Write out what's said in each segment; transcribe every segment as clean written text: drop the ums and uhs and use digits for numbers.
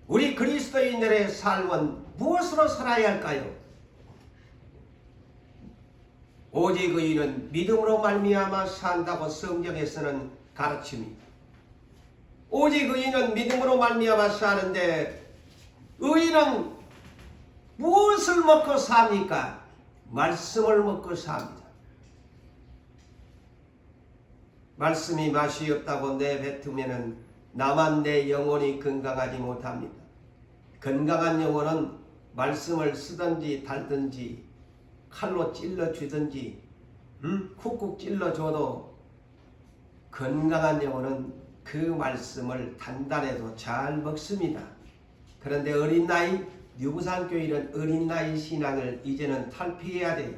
우리 그리스도인들의 삶은 무엇으로 살아야 할까요? 오직 의인은 믿음으로 말미암아 산다고 성경에서는 가르칩니다. 오직 의인은 믿음으로 말미암아 사는데 의인은 무엇을 먹고 삽니까? 말씀을 먹고 삽니다. 말씀이 맛이 없다고 내뱉으면은 나만 내 영혼이 건강하지 못합니다. 건강한 영혼은 말씀을 쓰든지 달든지 칼로 찔러주든지 쿡쿡 찔러줘도 건강한 영혼은 그 말씀을 단단해도 잘 먹습니다. 그런데 어린 나이, 유부산교회는 어린 나이 신앙을 이제는 탈피해야 돼요.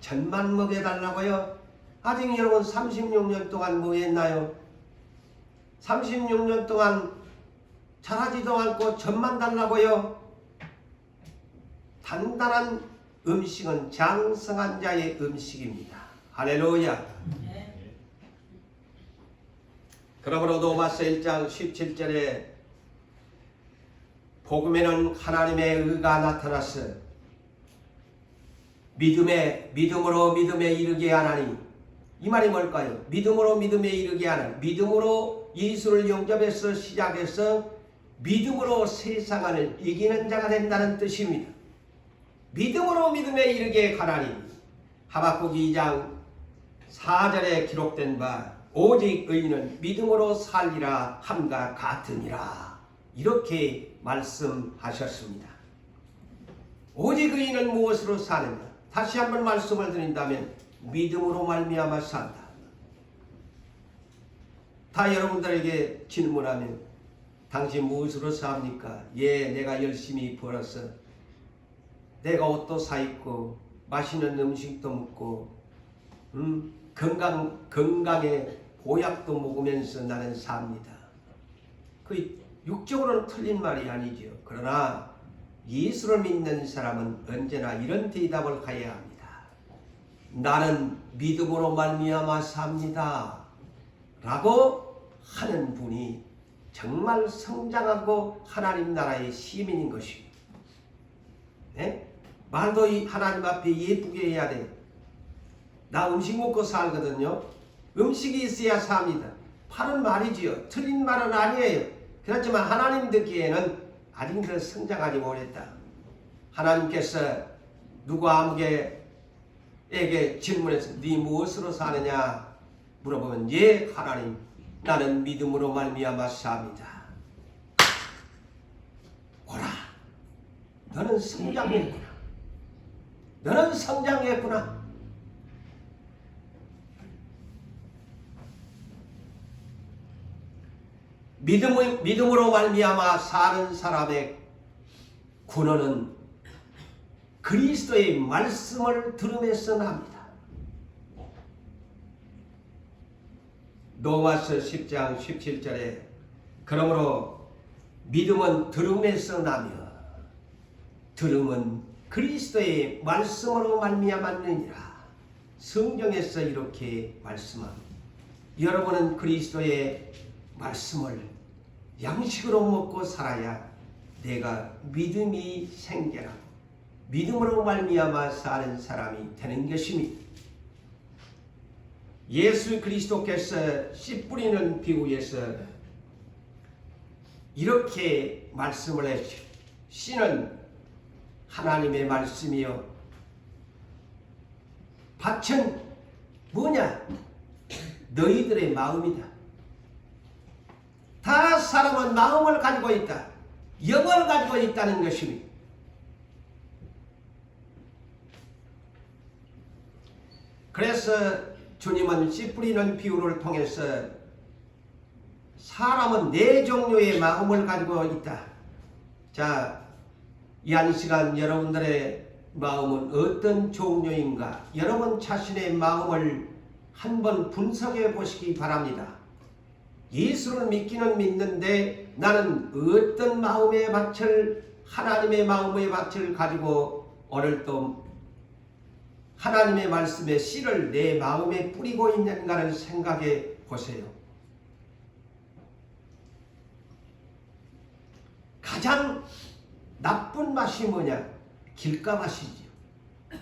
젖만 먹여달라고요? 아직 여러분 36년 동안 뭐 했나요? 36년 동안 자라지도 않고 젖만 달라고요? 단단한 음식은 장성한 자의 음식입니다. 할렐루야. 그러므로 로마서 1장 17절에 복음에는 하나님의 의가 나타나서 믿음으로 믿음에 이르게 하나니, 이 말이 뭘까요? 믿음으로 믿음에 이르게 하나니, 믿음으로 예수를 영접해서 시작해서 믿음으로 세상을 이기는 자가 된다는 뜻입니다. 믿음으로 믿음에 이르게 하나니, 하박국 2장 4절에 기록된 바 오직 의인은 믿음으로 살리라 함과 같으니라, 이렇게 말씀하셨습니다. 오직 의인은 무엇으로 사느냐? 다시 한번 말씀을 드린다면 믿음으로 말미암아 산다. 다 여러분들에게 질문하면 당신 무엇으로 삽니까? 예, 내가 열심히 벌어서 내가 옷도 사입고 맛있는 음식도 먹고 건강에 보약도 먹으면서 나는 삽니다. 그 육적으로는 틀린 말이 아니죠. 그러나 예수를 믿는 사람은 언제나 이런 대답을 해야 합니다. 나는 믿음으로 말미암아 삽니다 라고 하는 분이 정말 성장하고 하나님 나라의 시민인 것입니다. 네? 말도 하나님 앞에 예쁘게 해야 돼. 나 음식 먹고 살거든요. 음식이 있어야 삽니다. 바른 말이지요. 틀린 말은 아니에요. 그렇지만 하나님 듣기에는 아직 그 성장하지 못했다. 하나님께서 누구 아무개에게 질문해서 네 무엇으로 사느냐 물어보면 예 하나님 나는 믿음으로 말미암아 삽니다. 오라, 너는 성장했구나. 너는 성장했구나. 믿음으로 말미암아 사는 사람의 군원은 그리스도의 말씀을 들음에서 납니다. 로마서 10장 17절에 그러므로 믿음은 들음에서 나며 들음은 그리스도의 말씀으로 말미암았느니라. 성경에서 이렇게 말씀합니다. 여러분은 그리스도의 말씀을 양식으로 먹고 살아야 내가 믿음이 생겨나고 믿음으로 말미암아 사는 사람이 되는 것입니다. 예수 그리스도께서 씨 뿌리는 비유에서 이렇게 말씀을 했죠. 씨는 하나님의 말씀이요 밭은 뭐냐? 너희들의 마음이다. 다 사람은 마음을 가지고 있다. 영을 가지고 있다는 것입니다. 그래서 주님은 씨 뿌리는 비유를 통해서 사람은 네 종류의 마음을 가지고 있다. 자, 이 한 시간 여러분들의 마음은 어떤 종류인가? 여러분 자신의 마음을 한번 분석해 보시기 바랍니다. 예수를 믿기는 믿는데 나는 어떤 마음의 밭을 하나님의 마음의 밭을 가지고 오늘 또 하나님의 말씀의 씨를 내 마음에 뿌리고 있는가를 생각해 보세요. 가장 나쁜 맛이 뭐냐? 길가 맛이지요.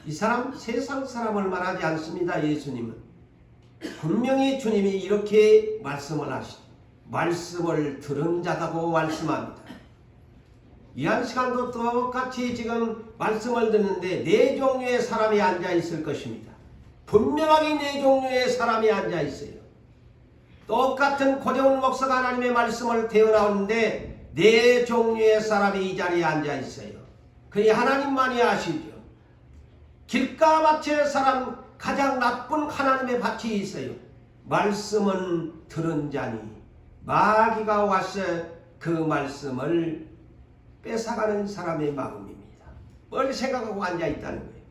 이 사람 세상 사람을 말하지 않습니다. 예수님은 분명히 주님이 이렇게 말씀을 하시죠. 말씀을 들은 자다고 말씀합니다. 이 한 시간도 똑같이 지금 말씀을 듣는데 네 종류의 사람이 앉아 있을 것입니다. 분명하게 네 종류의 사람이 앉아 있어요. 똑같은 고재훈 목사가 하나님의 말씀을 대어나오는데 네 종류의 사람이 이 자리에 앉아 있어요. 그니 하나님만이 아시죠. 길가밭의 사람, 가장 나쁜 하나님의 밭이 있어요. 말씀은 들은 자니 마귀가 와서 그 말씀을 뺏어가는 사람의 마음입니다. 뭘 생각하고 앉아있다는 거예요.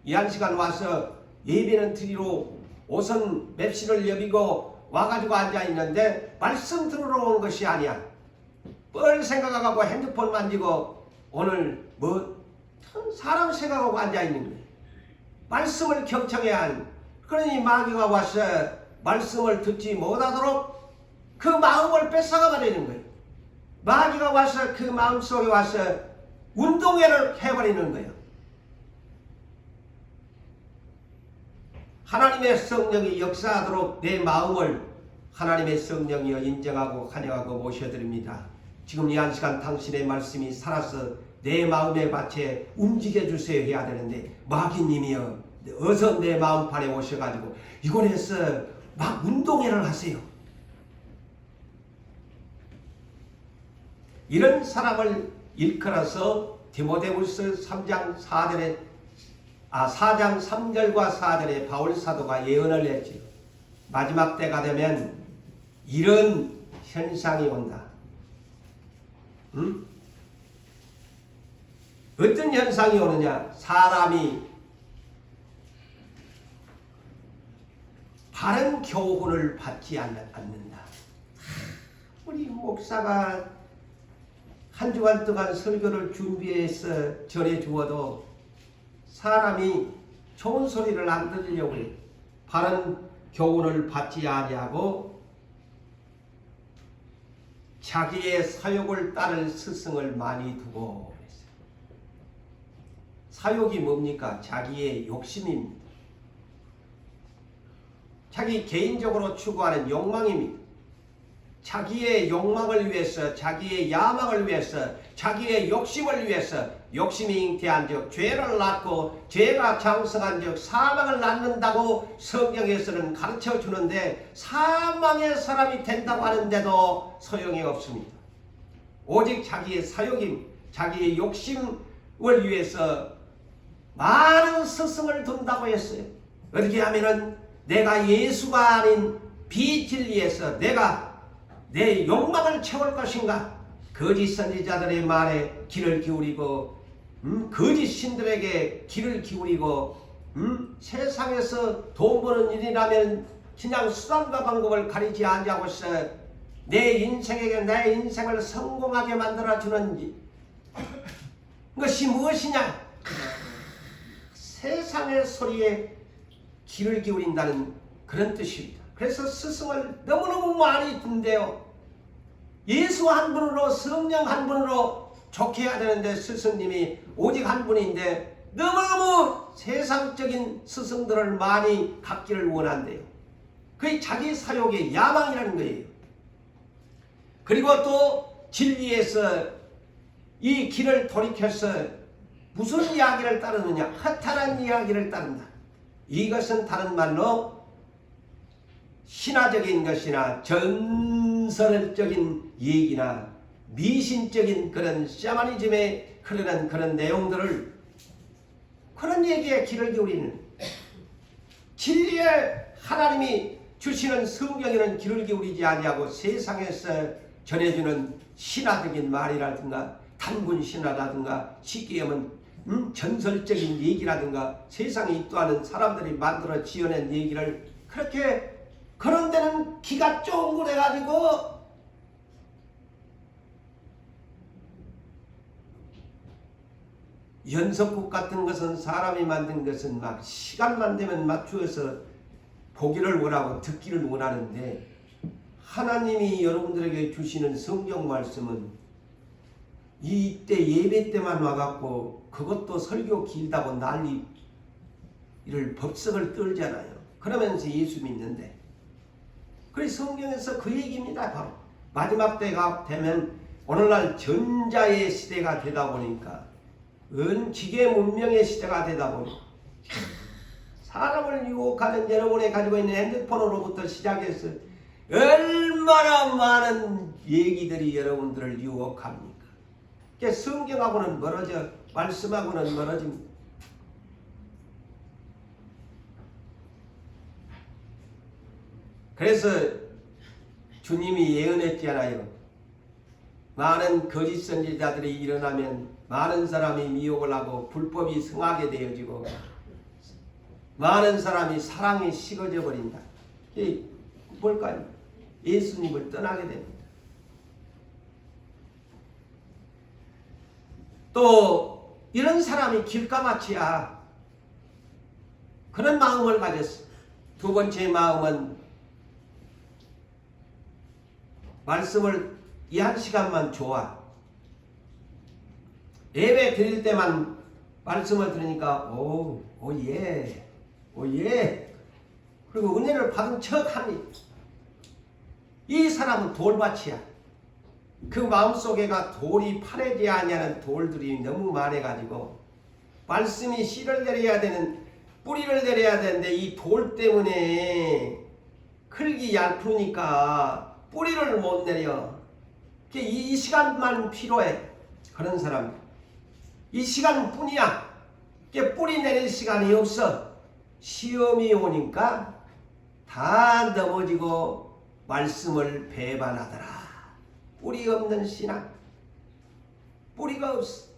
이 한 시간 와서 예배는 드리러 옷은 맵시를 여비고 와가지고 앉아있는데 말씀 들으러 온 것이 아니야. 뭘 생각하고 핸드폰 만지고 오늘 뭐 사람 생각하고 앉아있는 거예요. 말씀을 경청해야 하는. 그러니 마귀가 와서 말씀을 듣지 못하도록 그 마음을 뺏어가 버리는 거예요. 마귀가 와서 그 마음속에 와서 운동회를 해버리는 거예요. 하나님의 성령이 역사하도록 내 마음을 하나님의 성령이여 인정하고 환영하고 모셔드립니다. 지금 이 한 시간 당신의 말씀이 살아서 내 마음의 밭에 움직여주세요 해야 되는데 마귀님이여 어서 내 마음판에 오셔가지고 이곳에서 막 운동회를 하세요. 이런 사람을 일컬어서 디모데후서 3장 4절에 4장 3절과 4절에 바울 사도가 예언을 했지요. 마지막 때가 되면 이런 현상이 온다. 어떤 현상이 오느냐? 사람이 바른 교훈을 받지 않는다. 우리 목사가 한 주간 동안 설교를 준비해서 전해주어도 사람이 좋은 소리를 안 들으려고 해요. 바른 교훈을 받지 아니하고 자기의 사욕을 따를 스승을 많이 두고 그랬어요. 사욕이 뭡니까? 자기의 욕심입니다. 자기 개인적으로 추구하는 욕망입니다. 자기의 욕망을 위해서, 자기의 야망을 위해서, 자기의 욕심을 위해서 욕심이 잉태한 즉 죄를 낳고 죄가 장성한 즉 사망을 낳는다고 성경에서는 가르쳐 주는데 사망의 사람이 된다고 하는데도 소용이 없습니다. 오직 자기의 사욕임, 자기의 욕심을 위해서 많은 스승을 둔다고 했어요. 어떻게 하면은 내가 예수가 아닌 비진리에서 내가 내 욕망을 채울 것인가? 거짓 선지자들의 말에 귀를 기울이고 거짓 신들에게 귀를 기울이고 세상에서 돈 버는 일이라면 그냥 수단과 방법을 가리지 아니하고서 내 인생에게 내 인생을 성공하게 만들어주는 것이 무엇이냐? 세상의 소리에 귀를 기울인다는 그런 뜻입니다. 그래서 스승을 너무너무 많이 둔대요. 예수 한 분으로 성령 한 분으로 좋게 해야 되는데 스승님이 오직 한 분인데 너무너무 세상적인 스승들을 많이 갖기를 원한대요. 그게 자기 사욕의 야망이라는 거예요. 그리고 또 진리에서 이 길을 돌이켜서 무슨 이야기를 따르느냐? 허탄한 이야기를 따른다. 이것은 다른 말로 신화적인 것이나 전설적인 얘기나 미신적인 그런 샤머니즘에 흐르는 그런 내용들을 그런 얘기에 귀를 기울이는 진리에 하나님이 주시는 성경에는 귀를 기울이지 아니하고 세상에서 전해주는 신화적인 말이라든가 단군 신화라든가 쉽게 하면 전설적인 얘기라든가 세상에 있도하는 사람들이 만들어 지어낸 얘기를 그렇게 그런 데는 기가 쫑긋해가지고 연속곡 같은 것은 사람이 만든 것은 막 시간만 되면 맞추어서 보기를 원하고 듣기를 원하는데 하나님이 여러분들에게 주시는 성경 말씀은 이때 예배 때만 와갖고 그것도 설교 길다고 난리를 법석을 떨잖아요. 그러면서 예수 믿는데. 그래서 성경에서 그 얘기입니다. 바로 마지막 때가 되면 오늘날 전자의 시대가 되다 보니까 기계 문명의 시대가 되다 보니 사람을 유혹하는 여러분이 가지고 있는 핸드폰으로부터 시작해서 얼마나 많은 얘기들이 여러분들을 유혹합니까? 그러니까 성경하고는 멀어져, 말씀하고는 멀어집니다. 그래서 주님이 예언했잖아요. 많은 거짓 선지자들이 일어나면 많은 사람이 미혹을 하고 불법이 성하게 되어지고 많은 사람이 사랑이 식어져 버린다. 이게 뭘까요? 예수님을 떠나게 됩니다. 또 이런 사람이 길가마치야. 그런 마음을 가졌어. 두 번째 마음은 말씀을 이 한 시간만 좋아. 예배 드릴 때만 말씀을 들으니까 예. 그리고 은혜를 받은 척하니 이 사람은 돌밭이야. 그 마음속에가 돌이 파래지 아니하는 돌들이 너무 많아가지고 말씀이 씨를 내려야 되는 뿌리를 내려야 되는데 이 돌 때문에 클기 얇으니까 뿌리를 못 내려. 이 시간만 필요해. 그런 사람 이 시간뿐이야. 뿌리 내릴 시간이 없어. 시험이 오니까 다 넘어지고 말씀을 배반하더라. 뿌리 없는 신앙. 뿌리가 없어.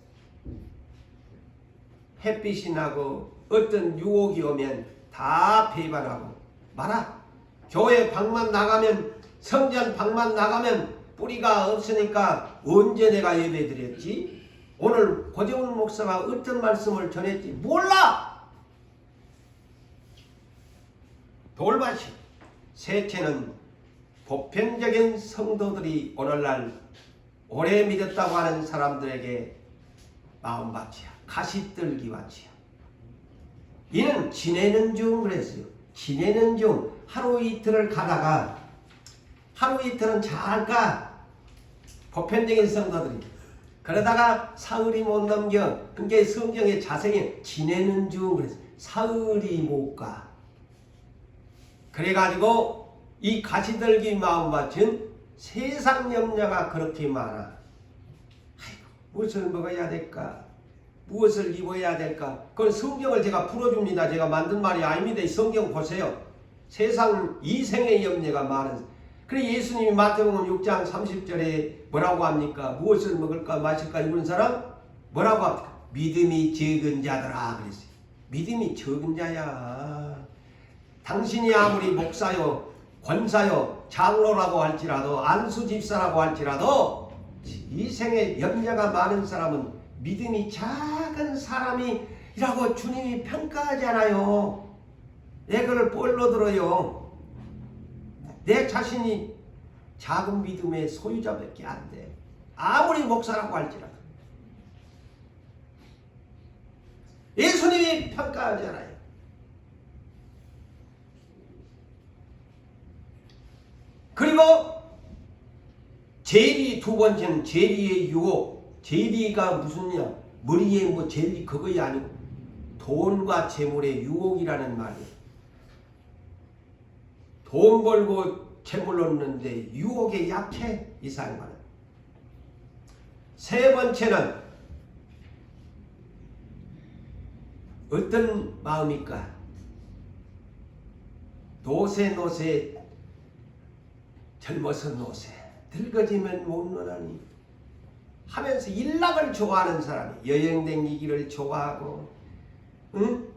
햇빛이 나고 어떤 유혹이 오면 다 배반하고 말아. 교회 방만 나가면, 성전 방만 나가면 뿌리가 없으니까 언제 내가 예배 드렸지? 오늘 고재훈 목사가 어떤 말씀을 전했지? 몰라! 돌밭이. 셋째는 보편적인 성도들이 오늘날 오래 믿었다고 하는 사람들에게 마음밭이야. 가시떨기밭이야. 이는 지내는 중 그랬어요. 지내는 중 하루 이틀을 가다가 하루 이틀은 잘 가. 보편적인 성도들이. 그러다가 사흘이 못 넘겨. 그게 성경의 자세히 지내는 중 그랬어요. 사흘이 못 가. 그래가지고 이 가시떨기 마음밭은 세상 염려가 그렇게 많아. 아이고, 무엇을 먹어야 될까? 무엇을 입어야 될까? 그건 성경을 제가 풀어줍니다. 제가 만든 말이 아닙니다. 이 성경 보세요. 세상 이생의 염려가 많은. 그래 예수님이 마태복음 6장 30절에 뭐라고 합니까? 무엇을 먹을까 마실까 입은 사람? 뭐라고 합니까? 믿음이 적은 자더라 그랬어요. 믿음이 적은 자야. 당신이 아무리 목사요, 권사요, 장로라고 할지라도 안수 집사라고 할지라도 이 생에 염려가 많은 사람은 믿음이 작은 사람이라고 주님이 평가하잖아요. 내 그걸 뻘로 들어요. 내 자신이 작은 믿음의 소유자밖에 안 돼. 아무리 목사라고 할지라도. 예수님이 평가하잖아요. 그리고 제리 두 번째는 제리의 유혹. 제리가 무슨냐? 머리에 뭐 제리 그거야 아니고 돈과 재물의 유혹이라는 말이에요. 돈 벌고 재물 얻는데 유혹에 약해 이 사람은. 세 번째는 어떤 마음일까? 노세 젊어서 노세 늙어지면 못 노나니 하면서 일락을 좋아하는 사람이 여행 다니기를 좋아하고 응?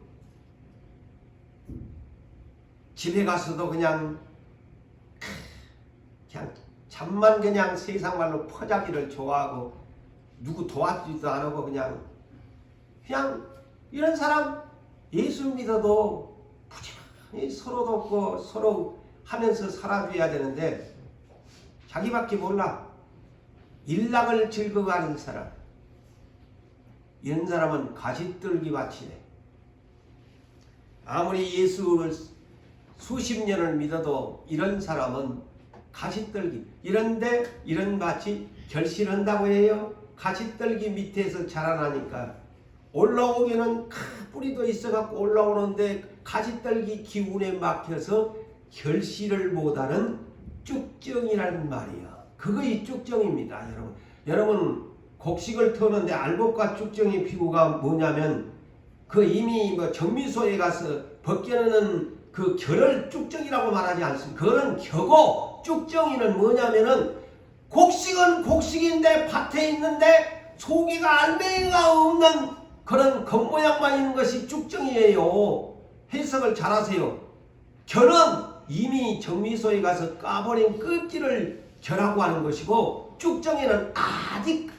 집에 가서도 그냥 잠만 그냥 세상 말로 퍼자기를 좋아하고 누구 도와주지도 안 하고 그냥 이런 사람 예수 믿어도 부지런히 서로 돕고 서로 하면서 살아줘야 되는데 자기밖에 몰라. 일락을 즐거워하는 사람. 이런 사람은 가시떨기 밭이래. 아무리 예수를 수십 년을 믿어도 이런 사람은 가시떨기, 이런데 이런 밭이 결실한다고 해요. 가시떨기 밑에서 자라나니까 올라오기는 큰 뿌리도 있어갖고 올라오는데 가시떨기 기운에 막혀서 결실을 못하는 쭉정이라는 말이야. 그거이 쭉정입니다, 여러분. 여러분 곡식을 터는데 알곡과 쭉정이 피구가 뭐냐면 그 이미 뭐 정미소에 가서 벗겨내는 그 결을 쭉정이라고 말하지 않습니다. 그거는 겨고 쭉정이는 뭐냐면은 곡식은 곡식인데 밭에 있는데 속이가 알맹이가 없는 그런 겉모양만 있는 것이 쭉정이에요. 해석을 잘 하세요. 결은 이미 정미소에 가서 까버린 껍질을 결하고 하는 것이고 쭉정이는 아직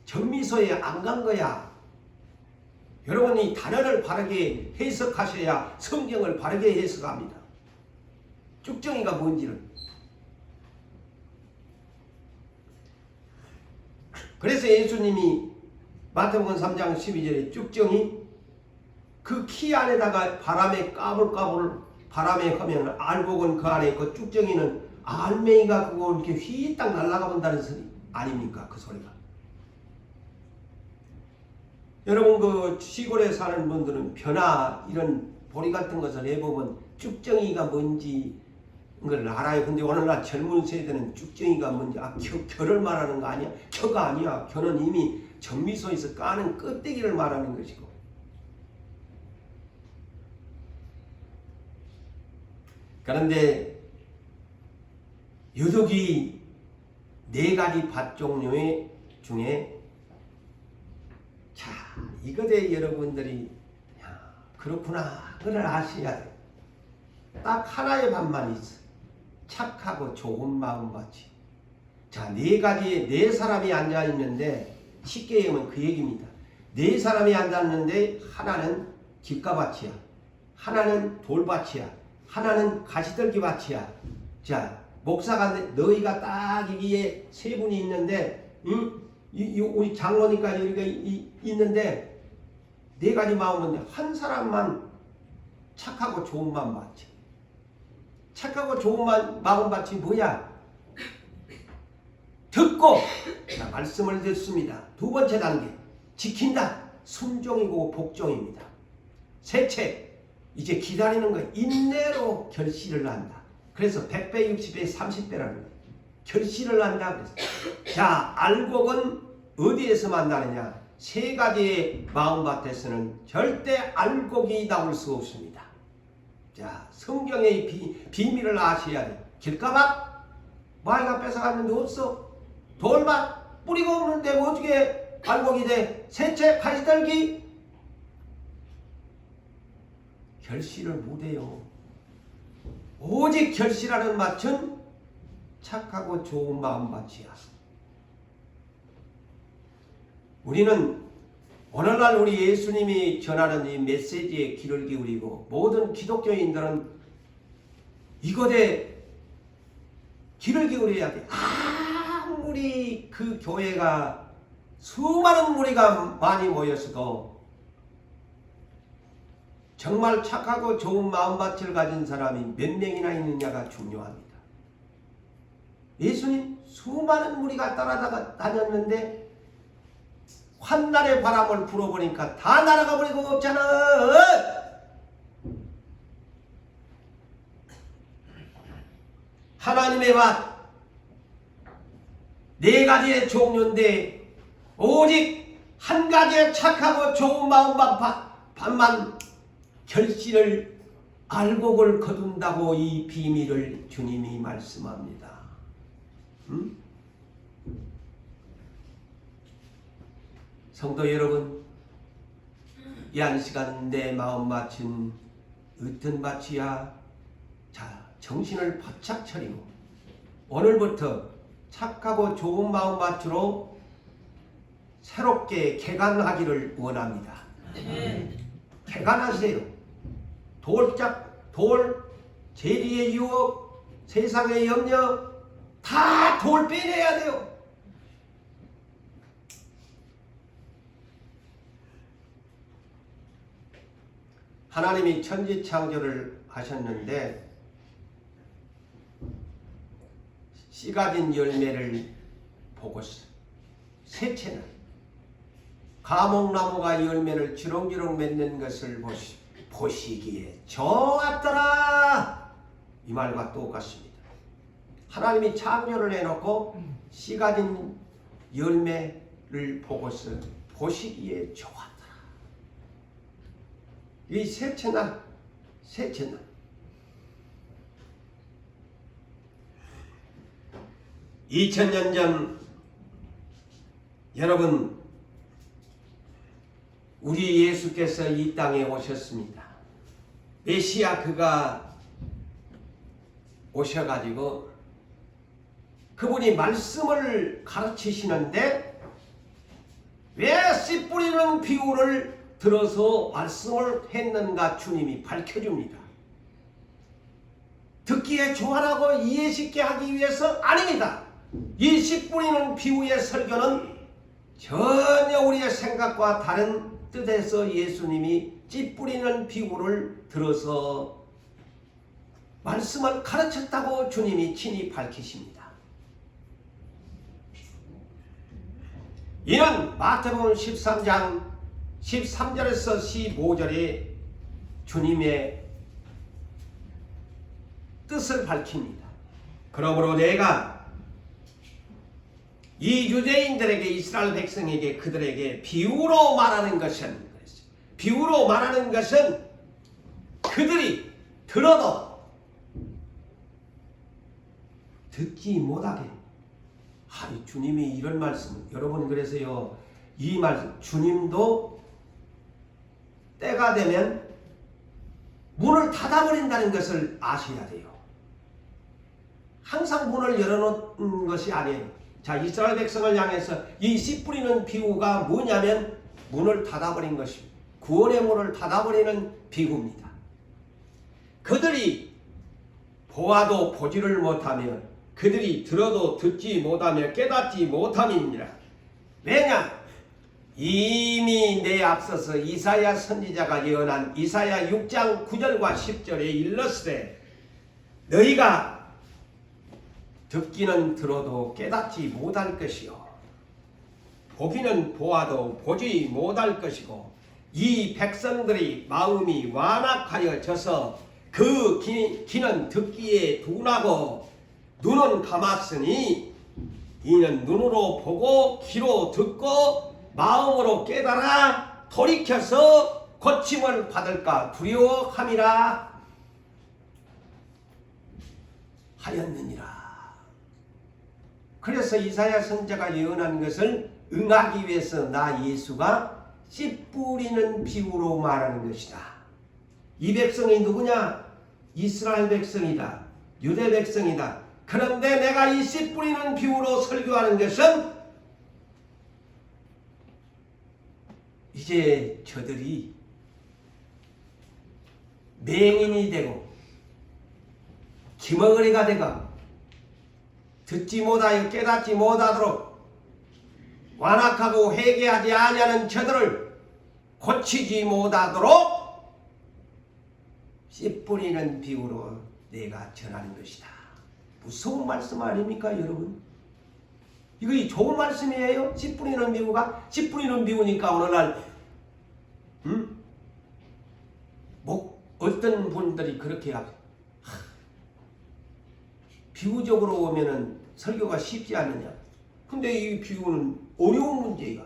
정미소에 안 간 거야. 여러분이 단어를 바르게 해석하셔야 성경을 바르게 해석합니다. 쭉정이가 뭔지를. 그래서 예수님이 마태복음 3장 12절에 쭉정이 그 키 안에다가 바람에 까불까불 바람에 하면 알곡은 그 안에 있고 쭉정이는 알맹이가 그거 이렇게 휘딱 날아가 본다는 소리 아닙니까? 그 소리가. 여러분 그 시골에 사는 분들은 벼나 이런 보리 같은 것을 해보면 쭉정이가 뭔지 걸 알아요. 근데 오늘날 젊은 세대는 쭉정이가 뭔지 겨를 말하는 거 아니야? 겨가 아니야. 겨는 이미 정미소에서 까는 껍데기를 말하는 것이고. 그런데 유독이 4가지 밭 종류 중에 자, 이거에 여러분들이 야, 그렇구나 그걸 아셔야 돼. 딱 하나의 밭만 있어. 착하고 좋은 마음밭이. 자, 4가지에 4사람이 앉아있는데 쉽게 얘기하면 그 얘기입니다. 4사람이 앉았는데 하나는 깃가밭이야. 하나는 돌밭이야. 하나는 가시떨기 밭이야. 자, 목사가 너희가 딱 여기에 3분이 있는데 우리 장로니까 여기가 있는데 4가지 마음인데 한 사람만 착하고 좋은 마음밭이. 착하고 좋은 마음밭이 뭐야? 듣고 자, 말씀을 듣습니다. 2번째 단계 지킨다. 순종이고 복종입니다. 셋째 이제 기다리는 거예요. 인내로 결실을 한다. 그래서 100배, 60배, 30배라는 거예요. 결실을 한다. 그래서 자, 알곡은 어디에서 만나느냐? 3가지의 마음밭에서는 절대 알곡이 나올 수 없습니다. 자, 성경의 비밀을 아셔야 돼. 길가밭? 마이가 뺏어갔는데 없어. 돌밭? 뿌리가 없는데 어떻게 알곡이 돼? 셋째, 가시떨기? 결실을 못해요. 오직 결실하는 밭은 착하고 좋은 마음밭이야. 우리는 오늘날 우리 예수님이 전하는 이 메시지에 귀를 기울이고 모든 기독교인들은 이것에 귀를 기울여야 돼. 아무리 그 교회가 수많은 무리가 많이 모였어도 정말 착하고 좋은 마음밭을 가진 사람이 몇 명이나 있느냐가 중요합니다. 예수님 수많은 무리가 따라다녔는데 환난의 바람을 불어보니까 다 날아가 버리고 없잖아. 하나님의 밭 4가지의 종류인데 오직 한 가지의 착하고 좋은 마음밭만 결실을 알곡을 거둔다고 이 비밀을 주님이 말씀합니다. 성도 여러분, 이 한 시간 내 마음밭은 어떤 밭이야? 자, 정신을 바짝 차리고 오늘부터 착하고 좋은 마음밭으로 새롭게 개간하기를 원합니다. 개간하세요. 돌, 재리의 유혹, 세상의 염려 다 돌 빼내야 돼요. 하나님이 천지 창조를 하셨는데 씨 가진 열매를 보고서 셋째는 가목나무가 열매를 주렁주렁 맺는 것을 보시기에 좋았더라. 이 말과 똑같습니다. 하나님이 창조를 해놓고 씨 가진 열매를 보고서 보시기에 좋았더라. 이 셋째는 2000년 전 여러분 우리 예수께서 이 땅에 오셨습니다. 메시아 그가 오셔가지고 그분이 말씀을 가르치시는데 왜 씨 뿌리는 비유를 들어서 말씀을 했는가 주님이 밝혀줍니다. 듣기에 좋아라고 이해쉽게 하기 위해서 아닙니다. 이 씨 뿌리는 비유의 설교는 전혀 우리의 생각과 다른 뜻에서 예수님이 씨 뿌리는 비유를 들어서 말씀을 가르쳤다고 주님이 친히 밝히십니다. 이는 마태복음 13장 13절에서 15절에 주님의 뜻을 밝힙니다. 그러므로 내가 이 유대인들에게 이스라엘 백성에게 그들에게 비유로 말하는 것은 그들이 들어도 듣지 못하게 주님이 이런 말씀 여러분 그래서요 이 말씀 주님도 때가 되면 문을 닫아버린다는 것을 아셔야 돼요. 항상 문을 열어놓은 것이 아니에요. 자, 이스라엘 백성을 향해서 이 씨 뿌리는 비유가 뭐냐면 문을 닫아버린 것입니다. 구원의 문을 닫아버리는 비유입니다. 그들이 보아도 보지를 못하며 그들이 들어도 듣지 못하며 깨닫지 못함이니라. 왜냐? 이미 내 앞서서 이사야 선지자가 예언한 이사야 6장 9절과 10절에 일렀으되 너희가 듣기는 들어도 깨닫지 못할 것이요 보기는 보아도 보지 못할 것이고 이 백성들의 마음이 완악하여져서 그 귀는 듣기에 둔하고 눈은 감았으니 이는 눈으로 보고 귀로 듣고 마음으로 깨달아 돌이켜서 고침을 받을까 두려워함이라 하였느니라. 그래서 이사야 선지자가 예언한 것을 응하기 위해서 나 예수가 씨 뿌리는 비유로 말하는 것이다. 이 백성이 누구냐? 이스라엘 백성이다. 유대 백성이다. 그런데 내가 이 씨 뿌리는 비유로 설교하는 것은 이제 저들이 맹인이 되고 기머거리가 되고 듣지 못하여 깨닫지 못하도록 완악하고 회개하지 아니하는 저들을 고치지 못하도록 씨 뿌리는 비유로 내가 전하는 것이다. 무서운 말씀 아닙니까 여러분? 이거 좋은 말씀이에요. 씨 뿌리는 비유가. 씨 뿌리는 비유니까 오늘날 어떤 분들이 그렇게 비유적으로 오면은 설교가 쉽지 않느냐. 근데 이 비유는 어려운 문제야.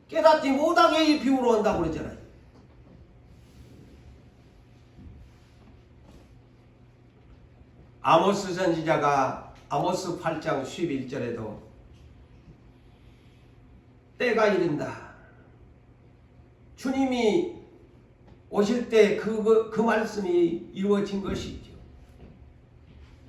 깨닫지 못하게 이 비유로 한다고 그러잖아요. 아모스 선지자가 아모스 8장 11절에도 때가 이른다. 주님이 오실 때 그 말씀이 이루어진 것이죠.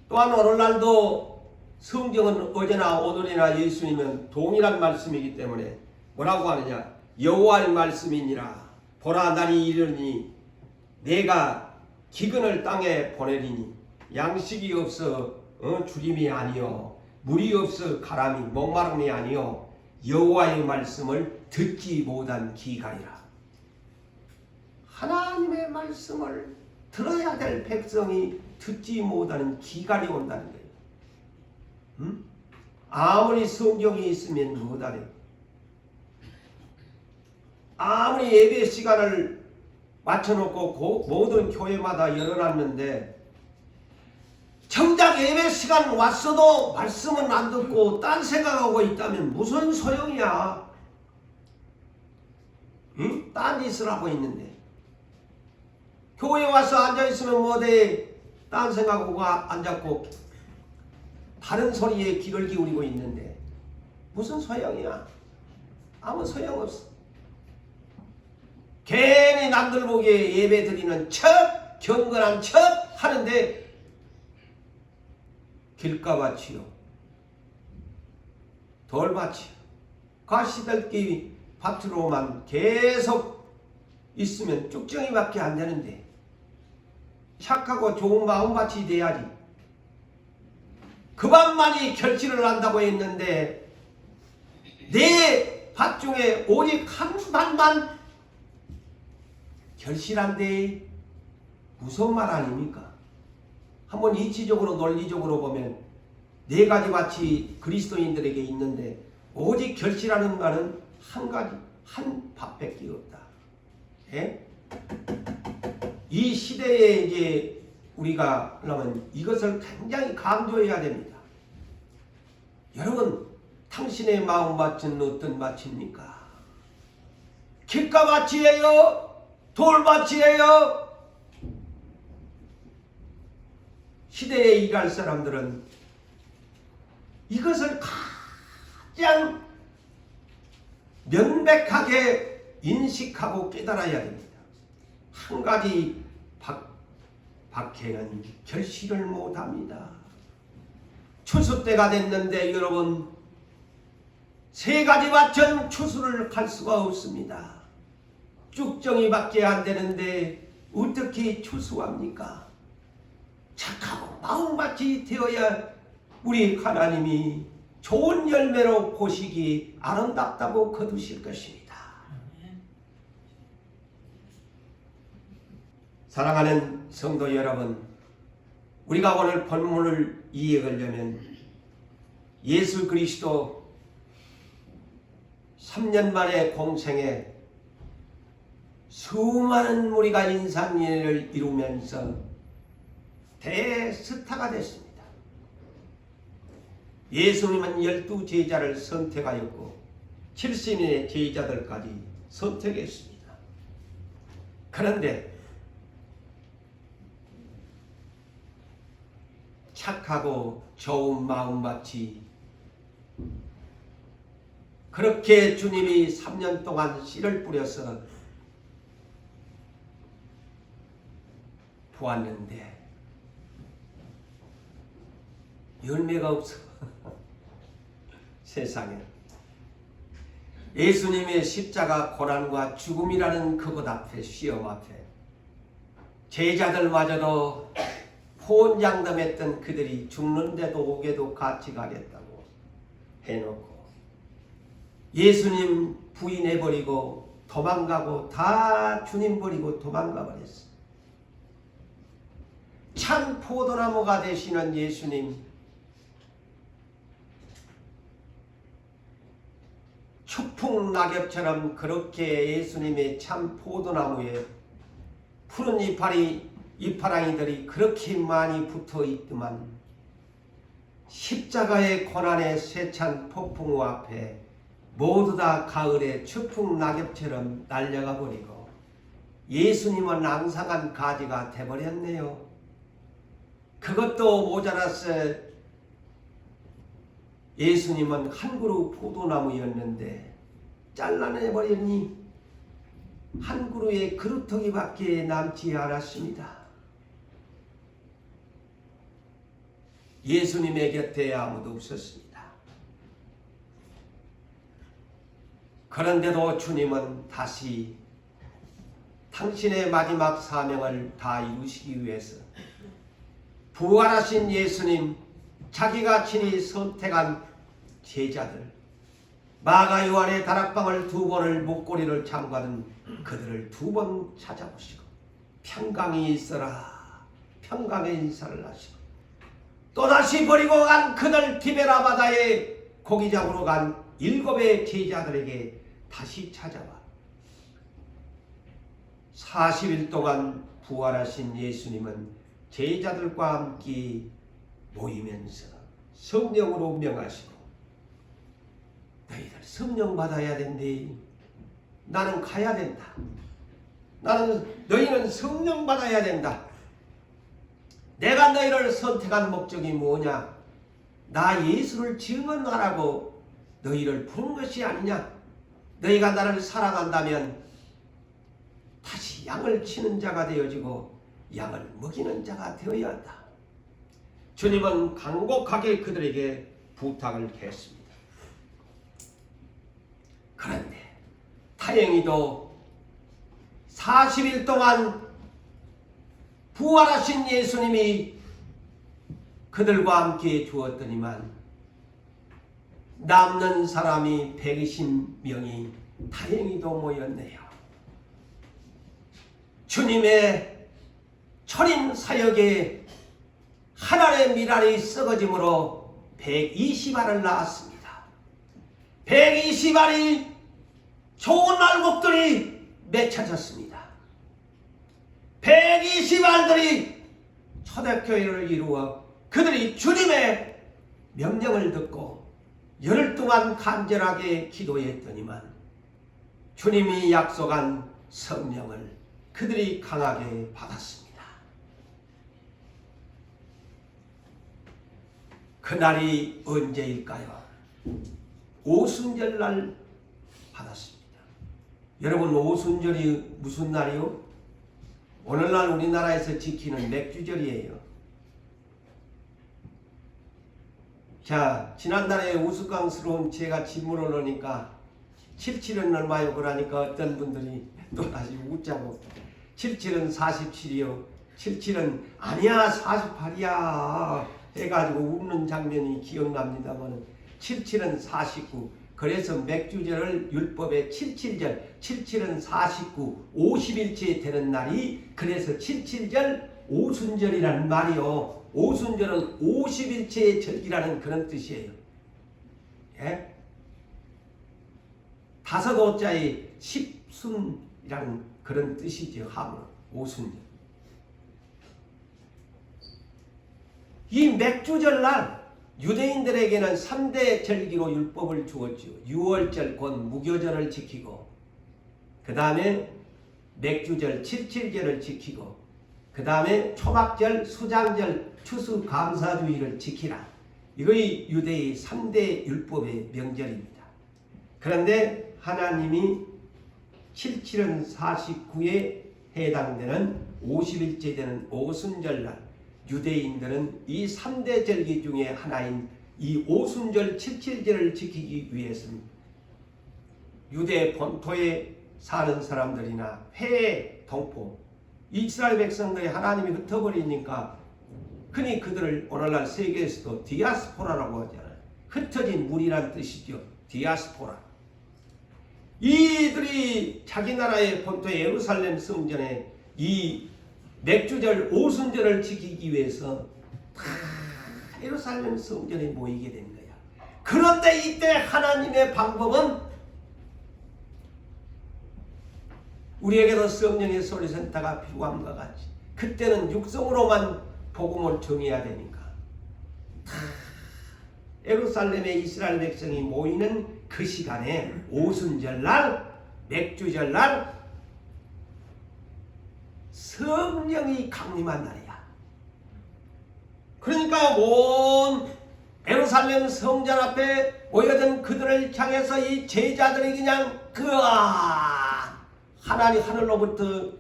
또한 오늘날도 성경은 어제나 오늘이나 예수님은 동일한 말씀이기 때문에 뭐라고 하느냐? 여호와의 말씀이니라. 보라 날이 이르니 내가 기근을 땅에 보내리니 양식이 없어 주림이 아니요 물이 없어 가람이 목마름이 아니요 여호와의 말씀을 듣지 못한 기가이라. 하나님의 말씀을 들어야 될 백성이 듣지 못하는 기간이 온다는 거예요. 응? 아무리 성경이 있으면 못하래. 아무리 예배 시간을 맞춰놓고 모든 교회마다 열어놨는데 정작 예배 시간 왔어도 말씀은 안 듣고 딴 생각하고 있다면 무슨 소용이야? 응? 딴 짓을 하고 있는데 교회 와서 앉아있으면 뭐돼? 딴 생각하고 앉았고 다른 소리에 귀를 기울이고 있는데 무슨 소용이야? 아무 소용없어. 괜히 남들 보기에 예배 드리는 척 경건한 척 하는데 길가밭이요 돌밭이요 가시들끼 밭으로만 계속 있으면 쭉정이밖에 안 되는데 착하고 좋은 마음밭이 돼야지. 그 밭만이 결실을 한다고 했는데 내 밭 중에 오직 한 밭만 결실한데 무슨 말 아닙니까? 한번 이치적으로 논리적으로 보면 네 가지 밭이 그리스도인들에게 있는데 오직 결실하는 바는 한 가지, 한 밭밖에 없다. 예? 이 시대에 이제 우리가 그러면 이것을 굉장히 강조해야 됩니다. 여러분, 당신의 마음밭은 어떤 밭입니까? 길가밭이에요? 돌밭이에요? 시대에 일할 사람들은 이것을 가장 명백하게 인식하고 깨달아야 됩니다. 한 가지 박해는 결실을 못합니다. 추수 때가 됐는데 여러분 세 가지 밭은 추수를 할 수가 없습니다. 쭉정이밖에 안 되는데 어떻게 추수합니까? 착하고 마음밭이 되어야 우리 하나님이 좋은 열매로 보시기 아름답다고 거두실 것입니다. 사랑하는 성도 여러분, 우리가 오늘 본문을 이해하려면 예수 그리스도 3년 만에 공생에 수많은 무리가 인산인해를 이루면서 대스타가 됐습니다. 예수님은 12제자를 선택하였고 70인의 제자들까지 선택했습니다. 그런데 착하고 좋은 마음밭이 그렇게 주님이 3년 동안 씨를 뿌려서 보았는데 열매가 없어. 세상에 예수님의 십자가 고난과 죽음이라는 그것 앞에, 시험 앞에 제자들마저도 호언장담했던 그들이 죽는데도 오게도 같이 가겠다고 해놓고 예수님 부인해버리고 도망가고 다 주님 버리고 도망가 버렸어. 참 포도나무가 되시는 예수님, 추풍 낙엽처럼 그렇게 예수님의 참 포도나무에 푸른 이파랑이들이 그렇게 많이 붙어 있더만 십자가의 고난의 세찬 폭풍우 앞에 모두 다 가을의 추풍 낙엽처럼 날려가 버리고 예수님은 앙상한 가지가 돼버렸네요. 그것도 모자라서 예수님은 한 그루 포도나무였는데 잘라내버렸니? 한 그루의 그루터기밖에 남지 않았습니다. 예수님의 곁에 아무도 없었습니다. 그런데도 주님은 다시 당신의 마지막 사명을 다 이루시기 위해서 부활하신 예수님, 자기가 친히 선택한 제자들, 마가 요한의 다락방을 2번을 목걸이를 잠가든 그들을 2번 찾아보시고 평강이 있어라 평강의 인사를 하시고 또다시 버리고 간 그들 디베라 바다에 고기 잡으러 간 7의 제자들에게 다시 찾아와 40일 동안 부활하신 예수님은 제자들과 함께 모이면서 성령으로 명하시고 너희들 성령 받아야 된대. 나는 가야 된다. 너희는 성령 받아야 된다. 내가 너희를 선택한 목적이 뭐냐? 나 예수를 증언하라고 너희를 부른 것이 아니냐? 너희가 나를 사랑한다면 다시 양을 치는 자가 되어지고 양을 먹이는 자가 되어야 한다. 주님은 간곡하게 그들에게 부탁을 했습니다. 그런데 다행히도 40일 동안 부활하신 예수님이 그들과 함께 주었더니만 남는 사람이 120명이 다행히도 모였네요. 주님의 철인 사역에 하늘의 미랄이 썩어짐으로 120알을 낳았습니다. 120알이 좋은 알곡들이 맺혀졌습니다. 120알들이 초대교회를 이루어 그들이 주님의 명령을 듣고 열흘 동안 간절하게 기도했더니만 주님이 약속한 성령을 그들이 강하게 받았습니다. 그날이 언제일까요? 오순절날 받았습니다. 여러분, 오순절이 무슨 날이요? 오늘날 우리나라에서 지키는 맥주절이에요. 자, 지난달에 우스꽝스러운 제가 질문을 넣으니까 77은 얼마요? 그러니까 어떤 분들이 또 다시 웃자고 77은 47이요. 77은 아니야 48이야 해가지고 웃는 장면이 기억납니다만 77은 49. 그래서 맥주절을 율법의 77절, 77은 49, 50일째 되는 날이 그래서 77절 오순절이라는 말이요. 오순절은 50일째의 절기라는 그런 뜻이에요. 예? 5호자의 10순이라는 그런 뜻이죠. 하면 오순절. 이 맥주절날 유대인들에게는 3대 절기로 율법을 주었죠. 유월절 곧 무교절을 지키고 그 다음에 맥주절 77절을 지키고 그 다음에 초막절, 수장절, 추수감사주의를 지키라. 이것이 유대의 3대 율법의 명절입니다. 그런데 하나님이 77은 49에 해당되는 50일째 되는 오순절날 유대인들은 이 3대 절기 중에 하나인 이 오순절 77절을 지키기 위해서는 유대 본토에 사는 사람들이나 해외 동포 이스라엘 백성들이 하나님이 흩어버리니까 흔히 그들을 오늘날 세계에서도 디아스포라라고 하잖아요. 흩어진 무리란 뜻이죠. 디아스포라. 이들이 자기 나라의 본토 예루살렘 성전에 이 맥주절 오순절을 지키기 위해서 다 예루살렘 성전에 모이게 된 거야. 그런데 이때 하나님의 방법은 우리에게도 성령의 소리센터가 필요함과 같이 그때는 육성으로만 복음을 정해야 되니까 다 예루살렘에 이스라엘 백성이 모이는 그 시간에 오순절날 맥주절날 성령이 강림한 날이야. 그러니까 온 예루살렘 성전 앞에 모여든 그들을 향해서 이 제자들이 그냥 하나님 하늘로부터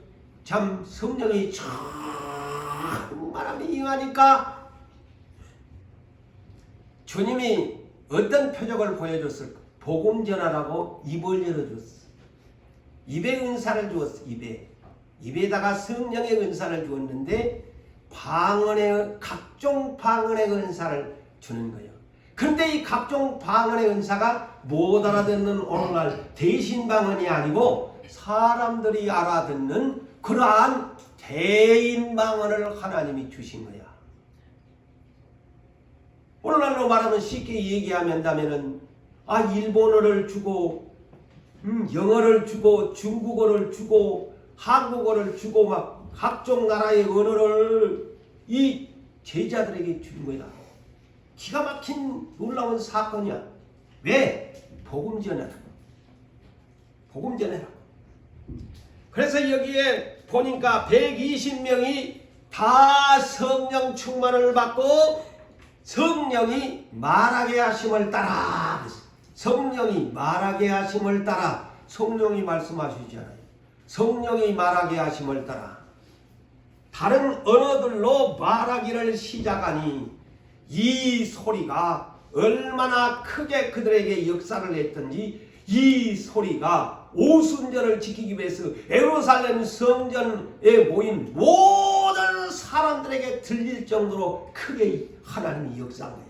참 성령이 충만함이 임하니까 주님이 어떤 표적을 보여줬을까? 복음 전하라고 입을 열어줬어. 입의 은사를 주었어. 입에다가 성령의 은사를 주었는데 각종 방언의 은사를 주는 거예요. 근데 이 각종 방언의 은사가 못 알아듣는 오늘날 대신 방언이 아니고 사람들이 알아듣는 그러한 대인 방언을 하나님이 주신 거야. 오늘날로 말하면 쉽게 얘기하면다면은 일본어를 주고 영어를 주고 중국어를 주고 한국어를 주고 막 각종 나라의 언어를 이 제자들에게 준 거야. 기가 막힌 놀라운 사건이야. 왜? 복음 전하라. 복음 전하라. 그래서 여기에 보니까 120명이 다 성령 충만을 받고 성령이 말하게 하심을 따라. 성령이 말하게 하심을 따라. 성령이 말씀하시잖아요. 성령이 말하게 하심을 따라 다른 언어들로 말하기를 시작하니 이 소리가 얼마나 크게 그들에게 역사를 했던지 이 소리가 오순절을 지키기 위해서 예루살렘 성전에 모인 모든 사람들에게 들릴 정도로 크게 하나님이 역사한 거예요.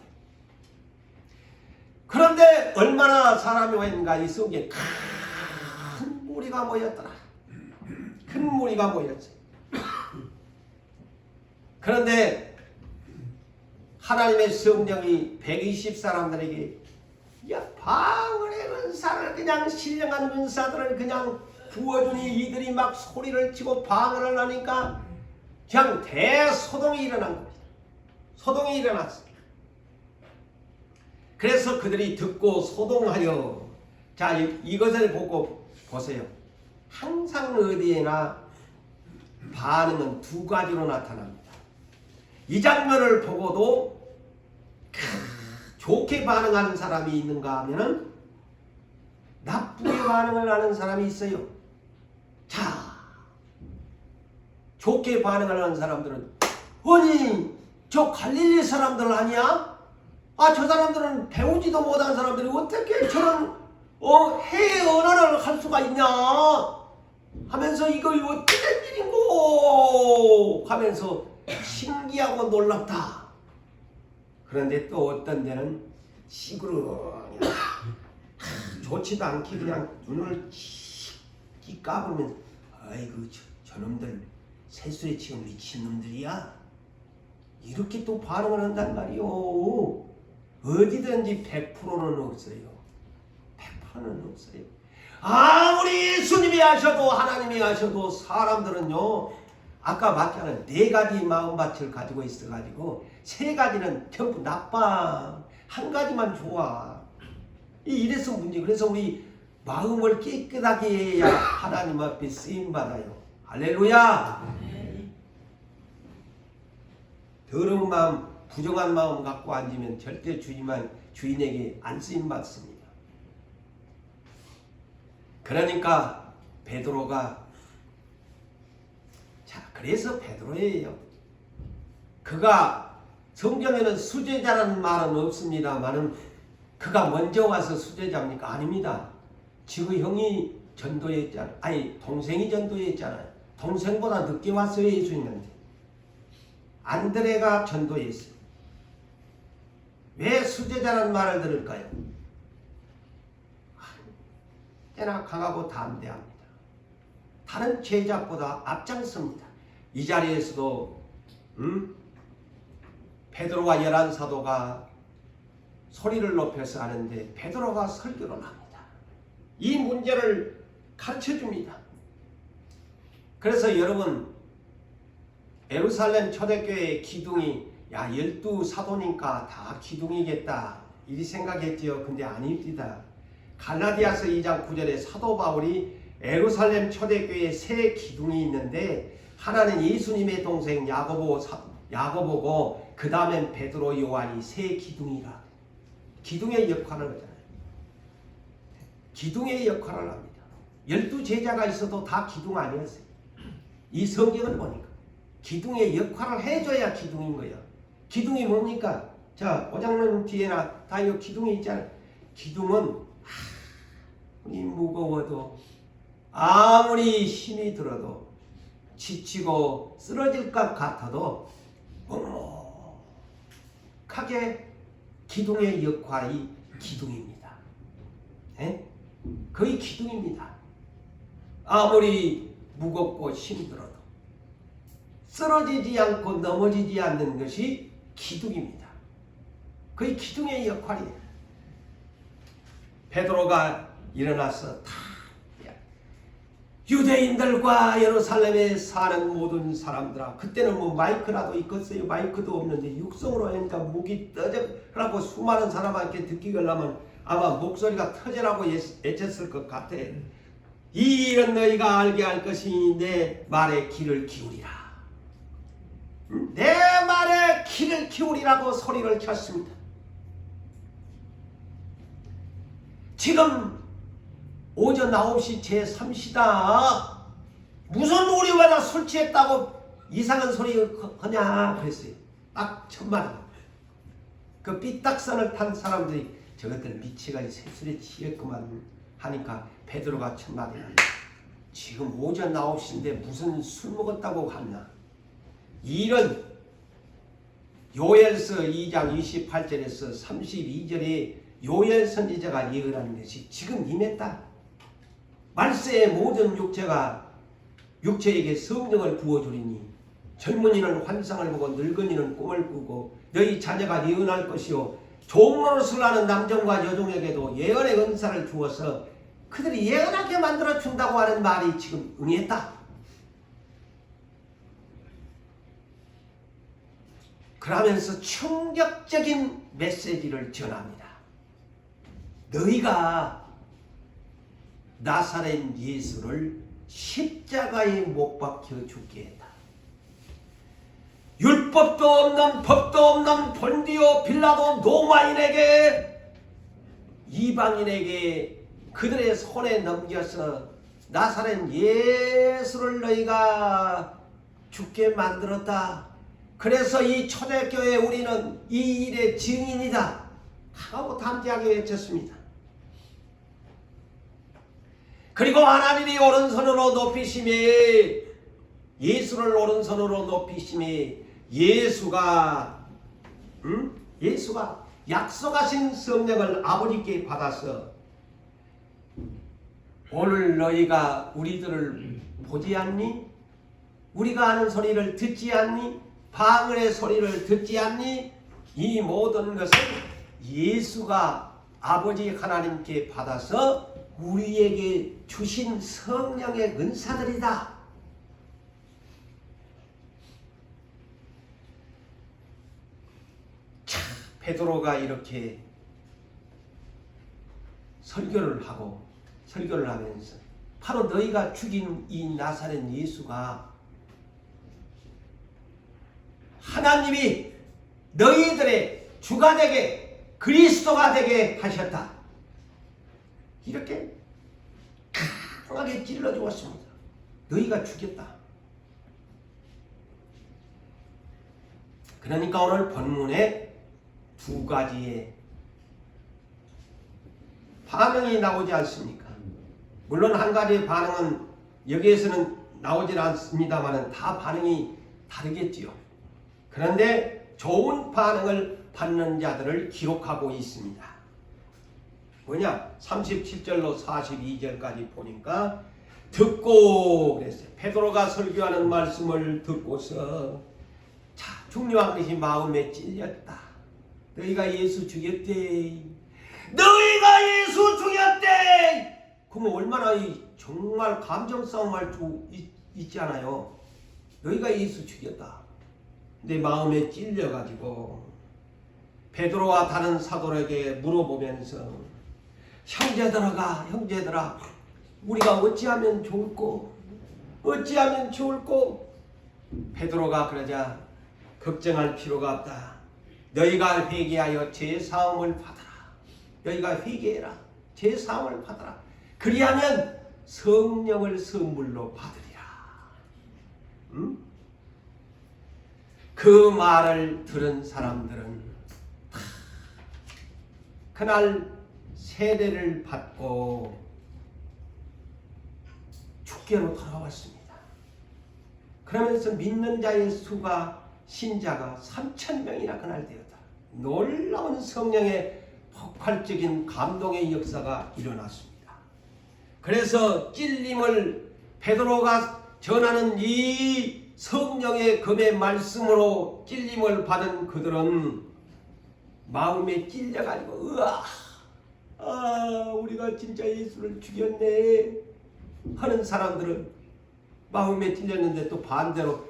그런데 얼마나 사람이 왔는가. 이 성전에 큰 무리가 모였더라. 큰 무리가 모였어요. 그런데 하나님의 성령이 120 사람들에게 방언의 은사를 그냥 신령한 은사들을 그냥 부어주니 이들이 막 소리를 치고 방언을 하니까 그냥 대소동이 일어난 겁니다. 소동이 일어났어요. 그래서 그들이 듣고 소동하여 자 이것을 보고 보세요. 항상 어디에나 반응은 두 가지로 나타납니다. 이 장면을 보고도 좋게 반응하는 사람이 있는가 하면은 나쁘게 반응을 하는 사람이 있어요. 자, 좋게 반응을 하는 사람들은 아니 저 갈릴리 사람들 아니야? 저 사람들은 배우지도 못한 사람들이 어떻게 저런 해외 언어를 할 수가 있냐 하면서 이거 어떻게 된 일인고 하면서 신기하고 놀랍다. 그런데 또 어떤 데는 시끄러워 좋지도 않게 그냥 눈을 씩 까보면 아이고 저놈들 세수에 지금 미친놈들이야 이렇게 또 반응을 한단 말이요. 어디든지 100%는 없어요. 100%는 없어요. 아무리 예수님이 하셔도 하나님이 하셔도 사람들은요 아까 말했잖아요. 4가지 마음밭을 가지고 있어가지고 3가지는 전부 나빠. 한 가지만 좋아. 이래서 문제. 그래서 우리 마음을 깨끗하게 해야 하나님 앞에 쓰임받아요. 할렐루야. 더러운 마음, 부정한 마음 갖고 앉으면 절대 주인에게 안 쓰임받습니다. 그러니까 베드로가 그래서 베드로예요. 그가 성경에는 수제자라는 말은 없습니다만은 그가 먼저 와서 수제자입니까? 아닙니다. 지금 형이 전도했잖아요. 동생이 전도했잖아요. 동생보다 늦게 왔어요. 예수님한테. 안드레가 전도했어요. 왜 수제자라는 말을 들을까요? 꽤나 강하고 담대합니다. 다른 제자보다 앞장섭니다. 이 자리에서도 베드로와 11사도가 소리를 높여서 하는데 베드로가 설교를 합니다. 이 문제를 가르쳐줍니다. 그래서 여러분 예루살렘 초대교회의 기둥이 12사도니까 다 기둥이겠다 이 생각했지요. 근데 아닙니다. 갈라디아서 2장 9절에 사도 바울이 예루살렘 초대교회에 3 기둥이 있는데 하나는 예수님의 동생 야고보고 그 다음엔 베드로 요한이 3 기둥이라. 기둥의 역할을 하잖아요. 기둥의 역할을 합니다. 12제자가 있어도 다 기둥 아니었어요. 이 성경을 보니까 기둥의 역할을 해줘야 기둥인 거예요. 기둥이 뭡니까? 자, 오장님 뒤에나 다 이 기둥이 있잖아요. 기둥은 아무리 무거워도 아무리 힘이 들어도 지치고 쓰러질 것 같아도 묵묵하게 기둥의 역할이 기둥입니다. 에? 거의 기둥입니다. 아무리 무겁고 힘들어도 쓰러지지 않고 넘어지지 않는 것이 기둥입니다. 거의 기둥의 역할이에요. 베드로가 일어나서 다 유대인들과 예루살렘에 사는 모든 사람들아, 그때는 뭐 마이크라도 있겠어요? 마이크도 없는데 육성으로 하니까 목이 떠져라고 수많은 사람한테 듣기 하려면 아마 목소리가 터져라고 애쳤을 것 같아. 이 일은 너희가 알게 할 것이니 내 말에 귀를 기울이라. 내 말에 귀를 기울이라고 소리를 쳤습니다. 지금 오전 9시 제3시다. 무슨 우리마다 술 취했다고 이상한 소리 하냐 그랬어요. 딱 천만. 그 삐딱선을 탄 사람들이 저것들 미치가지 새술에 취했구만 하니까 베드로가 천마디 한다. 지금 오전 9시인데 무슨 술 먹었다고 하냐. 이 일은 요엘서 2장 28절에서 32절에 요엘 선지자가 예언한 것이 지금 임했다. 말세의 모든 육체에게 성령을 부어주리니 젊은이는 환상을 보고 늙은이는 꿈을 꾸고 너희 자녀가 예언할 것이요 종노릇을 하는 남종과 여종에게도 예언의 은사를 주어서 그들이 예언하게 만들어준다고 하는 말이 지금 응했다. 그러면서 충격적인 메시지를 전합니다. 너희가 나사렛 예수를 십자가에 못 박혀 죽게 했다. 율법도 없는 법도 없는 본디오 빌라도 로마인에게 이방인에게 그들의 손에 넘겨서 나사렛 예수를 너희가 죽게 만들었다. 그래서 이 초대교회 우리는 이 일의 증인이다 하고 담대하게 외쳤습니다. 그리고 하나님이 오른손으로 높이심에 예수를 오른손으로 높이심에 예수가 약속하신 성령을 아버지께 받아서 오늘 너희가 우리들을 보지 않니? 우리가 하는 소리를 듣지 않니? 방언의 소리를 듣지 않니? 이 모든 것은 예수가 아버지 하나님께 받아서 우리에게 주신 성령의 은사들이다. 참, 베드로가 이렇게 설교를 하면서 바로 너희가 죽인 이 나사렛 예수가 하나님이 너희들의 주가 되게 그리스도가 되게 하셨다. 이렇게 강하게 찔러주었습니다. 너희가 죽였다. 그러니까 오늘 본문에 두 가지의 반응이 나오지 않습니까? 물론 한 가지의 반응은 여기에서는 나오질 않습니다만 다 반응이 다르겠지요. 그런데 좋은 반응을 받는 자들을 기록하고 있습니다. 뭐냐? 37절로 42절까지 보니까 듣고 그랬어요. 베드로가 설교하는 말씀을 듣고서 자, 중요한 것이 마음에 찔렸다. 너희가 예수 죽였대. 너희가 예수 죽였대. 그러면 얼마나 정말 감정싸움할 수 있잖아요. 너희가 예수 죽였다. 내 마음에 찔려가지고 베드로와 다른 사도에게 물어보면서 형제들아 우리가 어찌하면 좋을꼬? 베드로가 그러자 걱정할 필요가 없다. 너희가 회개하여 제사함을 받아라. 너희가 회개해라. 제사함을 받아라. 그리하면 성령을 선물로 받으리라. 그 말을 들은 사람들은 그날 세례를 받고 축계로 돌아왔습니다. 그러면서 믿는 자의 수가 신자가 3,000명이나 그날 되었다. 놀라운 성령의 폭발적인 감동의 역사가 일어났습니다. 그래서 찔림을 베드로가 전하는 이 성령의 금의 말씀으로 찔림을 받은 그들은 마음에 찔려가지고 우리가 진짜 예수를 죽였네 하는 사람들은 마음에 찔렸는데, 또 반대로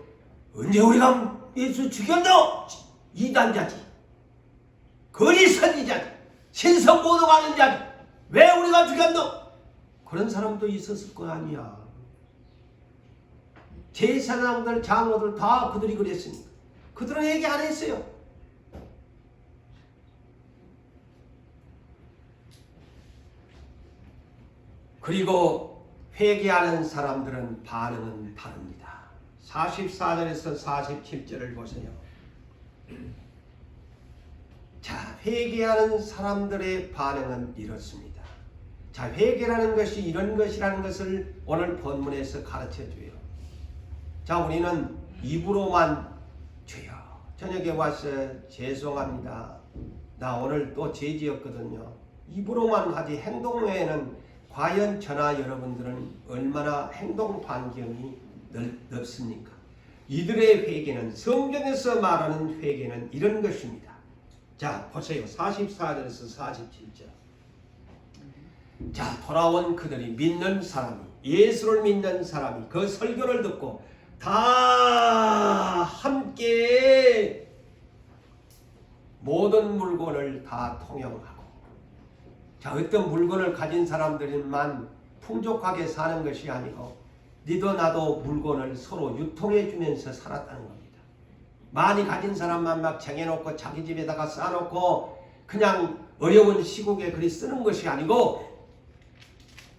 언제 우리가 예수 죽였노? 이단자지, 거짓 선지자지, 신성 모독하는 자지, 왜 우리가 죽였노? 그런 사람도 있었을 거 아니야. 제사장들, 장로들 다 그들이 그랬으니까 그들은 얘기 안 했어요. 그리고 회개하는 사람들은 반응은 다릅니다. 44절에서 47절을 보세요. 자, 회개하는 사람들의 반응은 이렇습니다. 자, 회개라는 것이 이런 것이라는 것을 오늘 본문에서 가르쳐줘요. 자, 우리는 입으로만 주여 저녁에 와서 죄송합니다, 나 오늘 또 죄지었거든요, 입으로만 하지 행동 외에는 과연 저나 여러분들은 얼마나 행동 반경이 넓습니까? 이들의 회개는, 성경에서 말하는 회개는 이런 것입니다. 자, 보세요. 44절에서 47절. 자, 돌아온 그들이, 믿는 사람이, 예수를 믿는 사람이 그 설교를 듣고 다 함께 모든 물건을 다 통용하고, 자, 어떤 물건을 가진 사람들만 풍족하게 사는 것이 아니고 니도 나도 물건을 서로 유통해 주면서 살았다는 겁니다. 많이 가진 사람만 막 쟁여놓고 자기 집에다가 쌓아놓고 그냥 어려운 시국에 그리 쓰는 것이 아니고,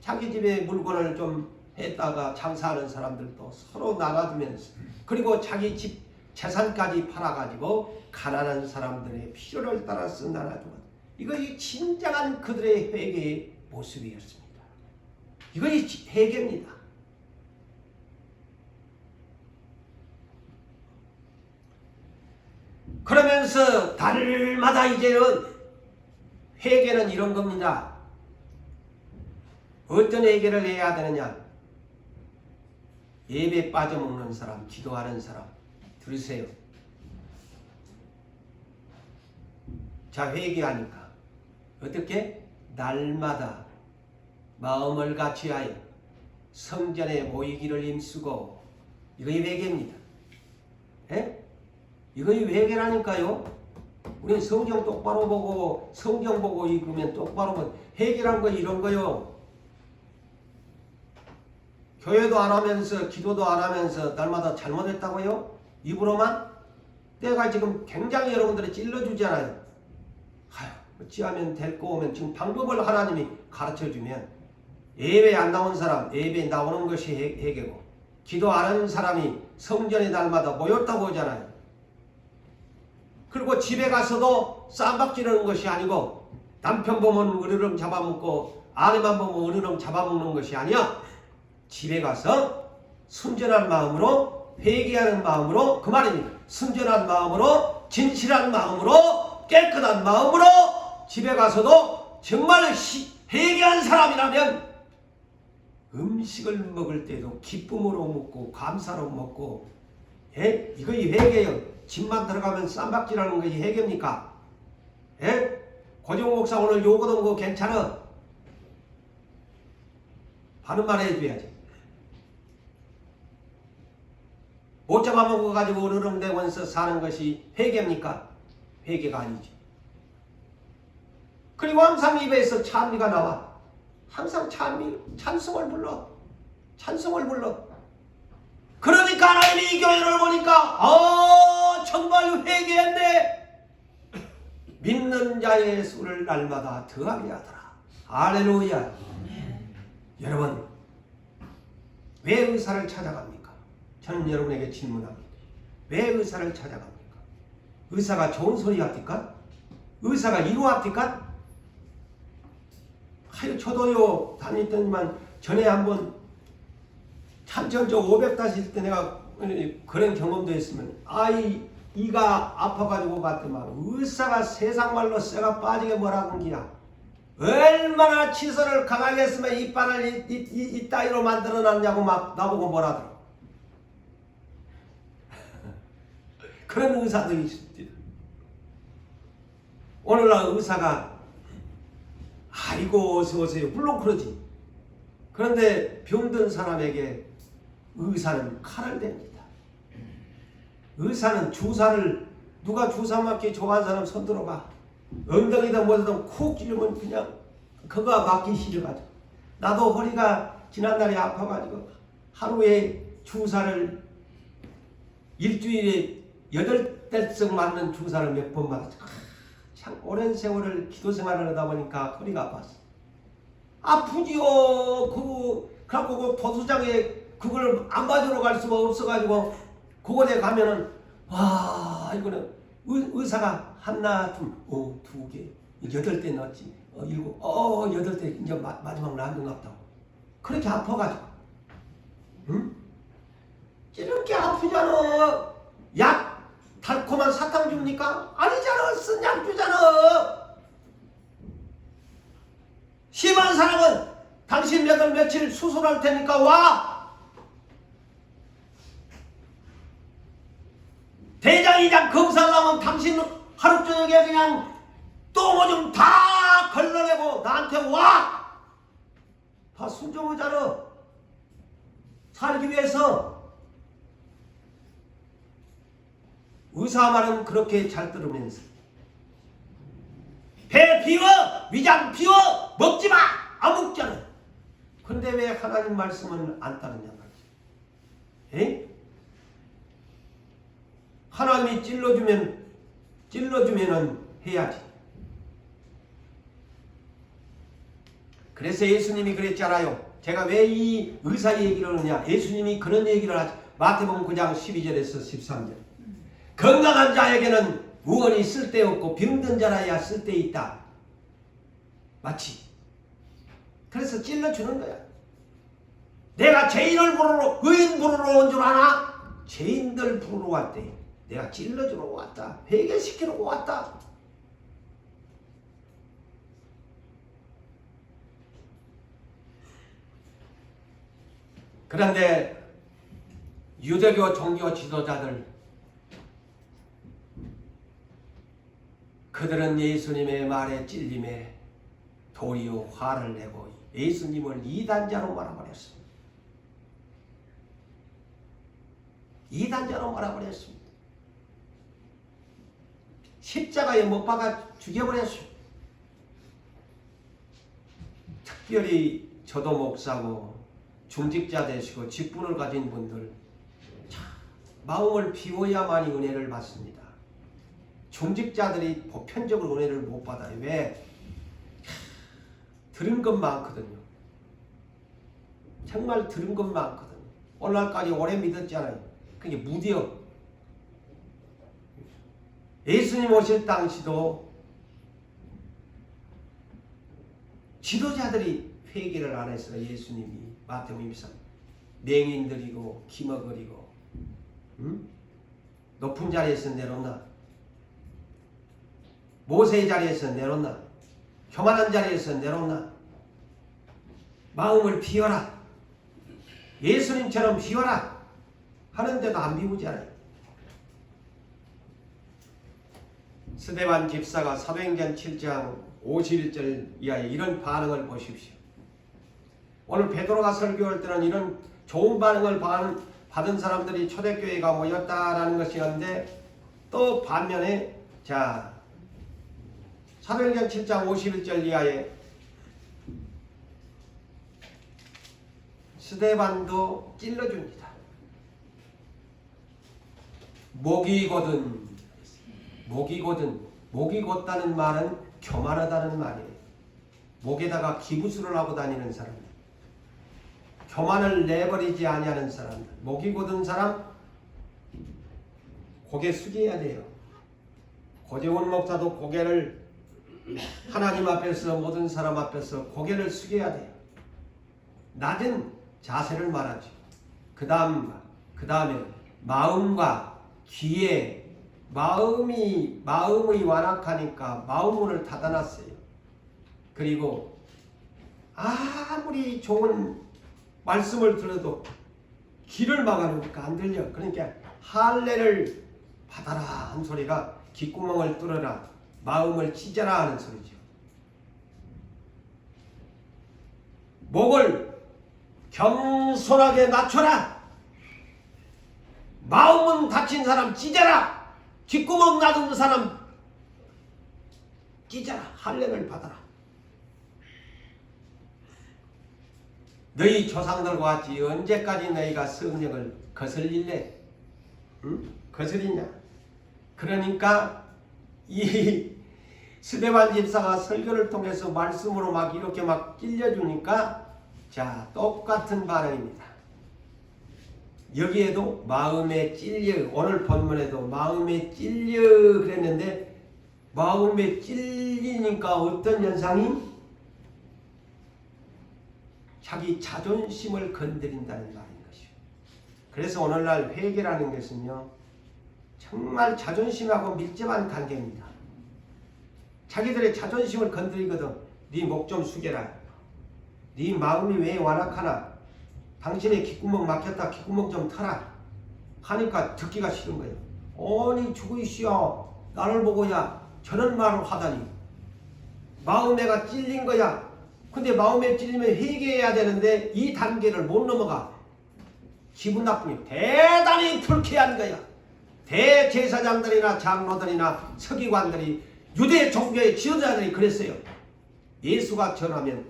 자기 집에 물건을 좀 했다가 장사하는 사람들도 서로 나눠주면서, 그리고 자기 집 재산까지 팔아가지고 가난한 사람들의 필요를 따라서 나눠주고, 이것이 진정한 그들의 회개의 모습이었습니다. 이것이 회개입니다. 그러면서 달마다 이제는 회개는 이런 겁니다. 어떤 회개를 해야 되느냐? 예배 빠져먹는 사람, 기도하는 사람 들으세요. 자, 회개하니까 어떻게? 날마다 마음을 같이하여 성전에 모이기를 힘쓰고, 이것이 회개입니다. 이것이 회개라니까요. 우리 성경 똑바로 보고 성경 보고 읽으면 똑바로 보면 회개란 거 이런 거요. 교회도 안 하면서 기도도 안 하면서 날마다 잘못했다고요? 입으로만? 내가 지금 굉장히 여러분들이 찔러주잖아요. 어찌하면 될 거 오면 지금 방법을 하나님이 가르쳐주면, 예배 안 나온 사람 예배 나오는 것이 회개고, 기도 안 하는 사람이 성전에 날마다 모였다고 하잖아요. 그리고 집에 가서도 쌈박지르는 것이 아니고, 남편 보면 으르렁 잡아먹고 아내만 보면 으르렁 잡아먹는 것이 아니야. 집에 가서 순전한 마음으로, 회개하는 마음으로, 그 말입니다. 순전한 마음으로, 진실한 마음으로, 깨끗한 마음으로 집에 가서도 정말 회개한 사람이라면 음식을 먹을 때도 기쁨으로 먹고 감사로 먹고, 이거 회개예요. 집만 들어가면 쌈박질하는 것이 회개입니까? 고정 목사 오늘 요거 얻은 거 괜찮아? 하는 말 해줘야지. 못 잡아먹어가지고 으르렁대면서 사는 것이 회개입니까? 회개가 아니지. 그리고 항상 입에서 찬미가 나와. 항상 찬송을 불러. 찬송을 불러. 그러니까 하나님이 이 교회를 보니까 정말 회개했네. 믿는 자의 수를 날마다 더하게 하더라. 할렐루야. 여러분, 왜 의사를 찾아갑니까? 저는 여러분에게 질문합니다. 왜 의사를 찾아갑니까? 의사가 좋은 소리 합니까? 의사가 이루합니까? 저도요 다녔더니만 전에 한번 참전 500 다실 때 내가 그런 경험도 했으면, 이가 아파가지고 갔더만 의사가 세상말로 쇠가 빠지게 뭐라고 한기야. 얼마나 치선을 강하게 했으면 이빨을 이따위로 만들어놨냐고 막 나보고 뭐라더라. 그런 의사들이 있습니다. 오늘날 의사가 아이고 어서 오세요. 물론 그러지. 그런데 병든 사람에게 의사는 칼을 댑니다. 의사는 주사를 누가 주사 맞기 좋아하는 사람 손 들어봐. 엉덩이다 뭐든 콕 찌르면 그냥 그거 맞기 싫어가지고. 나도 허리가 지난달에 아파가지고 하루에 주사를 일주일에 8대씩 맞는 주사를 몇 번 맞았죠. 참 오랜 세월을 기도 생활을 하다 보니까 허리가 아팠어. 아프지요. 그래갖고 그 도수장에 그걸 안 받으러 갈 수가 없어가지고 그곳에 가면은 와 이거는 의사가 하나 두 개 8대 넣었지 8대 이제 마지막 나은 것 같다고 그렇게 아파가지고 응? 이렇게 아프잖아. 약 달콤한 사탕 줍니까? 아니잖아. 쓴 약 주잖아. 심한 사람은 당신 몇 월 며칠 수술할 테니까 와. 대장이장 검사하려면 당신 하루 저녁에 그냥 똥 오줌 다 걸러내고 나한테 와. 다 순종하잖아. 살기 위해서. 의사 말은 그렇게 잘 들으면서 배 비워! 위장 비워! 먹지마! 안 먹잖아. 근데 왜 하나님 말씀은 안 따르냐 말이지. 에? 하나님이 찔러주면은 해야지. 그래서 예수님이 그랬잖아요. 제가 왜 이 의사 얘기를 하느냐. 예수님이 그런 얘기를 하죠. 마태복음 9장 12절에서 13절. 건강한 자에게는 무언이 쓸데없고 병든 자라야 쓸데있다. 마치 그래서 찔러주는 거야. 내가 죄인을 부르러 의인 부르러 온 줄 아나? 죄인들 부르러 왔대. 내가 찔러주러 왔다. 회개시키러 왔다. 그런데 유대교 종교 지도자들 그들은 예수님의 말에 찔림에 도리어 화를 내고 예수님을 이단자로 말아버렸습니다. 이단자로 말아버렸습니다. 십자가에 못 박아 죽여버렸습니다. 특별히 저도 목사고 중직자 되시고 직분을 가진 분들 마음을 비워야만이 은혜를 받습니다. 중직자들이 보편적으로 은혜를 못 받아요. 왜? 들은 것 많거든요. 정말 들은 것 많거든요. 오늘날까지 오래 믿었잖아요. 그게 무디어. 예수님 오실 당시도 지도자들이 회개를 안 했어요. 예수님이 마태복음 23 맹인들이고 기머거리고 높은 자리에서 내려온다. 모세의 자리에서 내려온다. 교만한 자리에서 내려온다. 마음을 비워라. 예수님처럼 비워라. 하는데도 안 비우지 않아요. 스데반 집사가 사도행전 7장 51절 이하에 이런 반응을 보십시오. 오늘 베드로가 설교할 때는 이런 좋은 반응을 받은 사람들이 초대교회가 모였다라는 것이었는데 또 반면에 자 사도행전 7장 51절 이하에 스데반도 찔러줍니다. 목이 곧다는 말은 교만하다는 말이에요. 목에다가 기부술을 하고 다니는 사람, 교만을 내버리지 아니하는 사람들, 목이 곧은 사람 고개 숙여야 돼요. 고재원 목사도 고개를 하나님 앞에서 모든 사람 앞에서 고개를 숙여야 돼요. 낮은 자세를 말하죠. 그 다음에 마음과 귀에 마음이 완악하니까 마음문을 닫아놨어요. 그리고 아무리 좋은 말씀을 들어도 귀를 막아놓으니까 안 들려. 그러니까 할례를 받아라 한 소리가 귓구멍을 뚫어라, 마음을 찢어라 하는 소리죠. 목을 겸손하게 낮춰라. 마음은 다친 사람 찢어라. 귓구멍 놔둔 사람 찢어라. 할례를 받아라. 너희 조상들과 같이 언제까지 너희가 성령을 거슬릴래? 응? 거슬리냐? 그러니까 이 스데반 집사가 설교를 통해서 말씀으로 막 이렇게 막 찔려주니까 자, 똑같은 반응입니다. 여기에도 마음에 찔려, 오늘 본문에도 마음에 찔려 그랬는데 마음에 찔리니까 어떤 현상이? 자기 자존심을 건드린다는 말인 것이요. 그래서 오늘날 회개라는 것은요, 정말 자존심하고 밀접한 관계입니다. 자기들의 자존심을 건드리거든. 네 목 좀 숙여라. 네 마음이 왜 완악하나? 당신의 귓구멍 막혔다. 귓구멍 좀 터라. 하니까 듣기가 싫은 거예요. 아니 죽으시오. 나를 보고야 저런 말을 하다니. 마음에가 찔린 거야. 근데 마음에 찔리면 회개해야 되는데 이 단계를 못 넘어가. 기분 나쁘니 대단히 불쾌한 거야. 대제사장들이나 장로들이나 서기관들이 유대 종교의 지도자들이 그랬어요. 예수가 전하면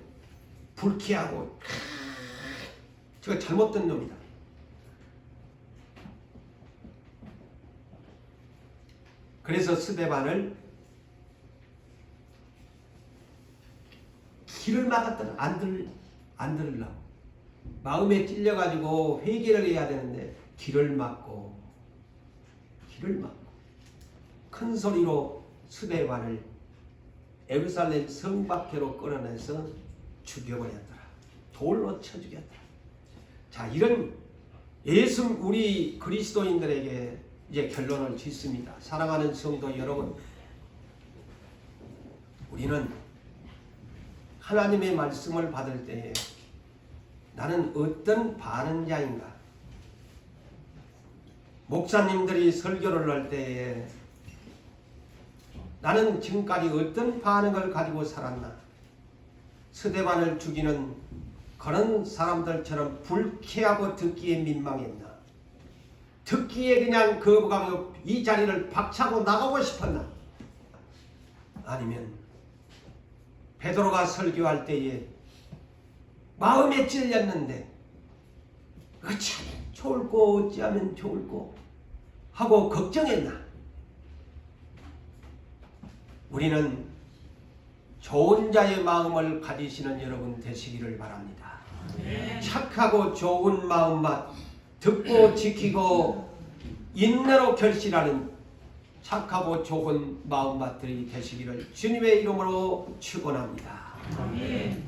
불쾌하고 저거 잘못된 놈이다. 그래서 스데반을 길을 막았더라. 안 들으려고. 마음에 찔려가지고 회개를 해야 되는데 길을 막고 큰 소리로 스데반을 예루살렘 성 밖으로 끌어내서 죽여버렸더라. 돌로 쳐 죽였더라. 자, 이런 예수 우리 그리스도인들에게 이제 결론을 짓습니다. 사랑하는 성도 여러분, 우리는 하나님의 말씀을 받을 때에 나는 어떤 반응자인가? 목사님들이 설교를 할 때에 나는 지금까지 어떤 반응을 가지고 살았나? 스데반을 죽이는 그런 사람들처럼 불쾌하고 듣기에 민망했나? 듣기에 그냥 거부감으로 이 자리를 박차고 나가고 싶었나? 아니면 베드로가 설교할 때에 마음에 찔렸는데 어찌하면 좋을꼬 어찌하면 좋을꼬 하고 걱정했나? 우리는 좋은 자의 마음을 가지시는 여러분 되시기를 바랍니다. 착하고 좋은 마음만 듣고 지키고 인내로 결실하는 착하고 좋은 마음밭들이 되시기를 주님의 이름으로 축원합니다. 아멘.